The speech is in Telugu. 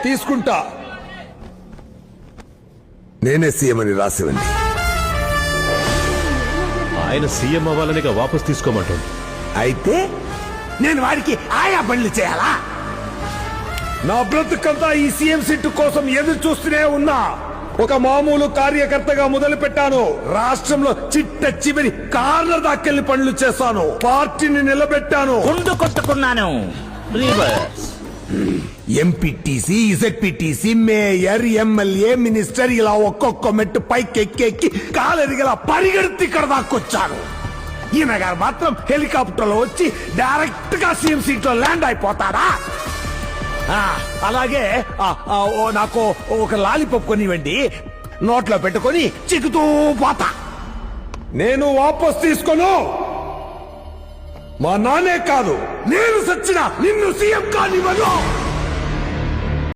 తీసుకుంటా. నేనే సీఎం అని రాసివ్వండి. ఆయన సీఎం అవ్వాలనిగా వాపస్ తీసుకోమంటుంది. అయితే నేను వాడికి ఆయా పనులు చేయాలా? నా బ్రతుకంతా ఈ సీఎం సీటు కోసం ఎదురు చూస్తూనే ఉన్నా. ఒక మామూలు కార్యకర్తగా మొదలు పెట్టాను. రాష్ట్రంలో చిట్ట చివరి కార్నర్ దాకెళ్లి పనులు చేశాను. పార్టీని నిలబెట్టాను. గుండు కొట్టుకున్నాను. ఎంపీటీసీ, ఇజెడ్పీటీసీ, మేయర్, ఎమ్మెల్యే, మినిస్టర్ ఇలా ఒక్కొక్క మెట్టు పైకి ఎక్కి కాలెరిగలా పరిగెడితే ఇక్కడ దాకొచ్చాను. ఈయన గారు మాత్రం హెలికాప్టర్ లో వచ్చి డైరెక్ట్ గా సీఎం సీట్ లో ల్యాండ్ అయిపోతాడా? అలాగే నాకు ఒక లాలీపాప్ కొనివ్వండి, నోట్లో పెట్టుకొని చిక్కుతూ పోతా. నేను వాపస్ తీసుకోను. మా నాన్నే కాదు, నేను సచ్చినా నిన్ను సీఎం కానివ్వను.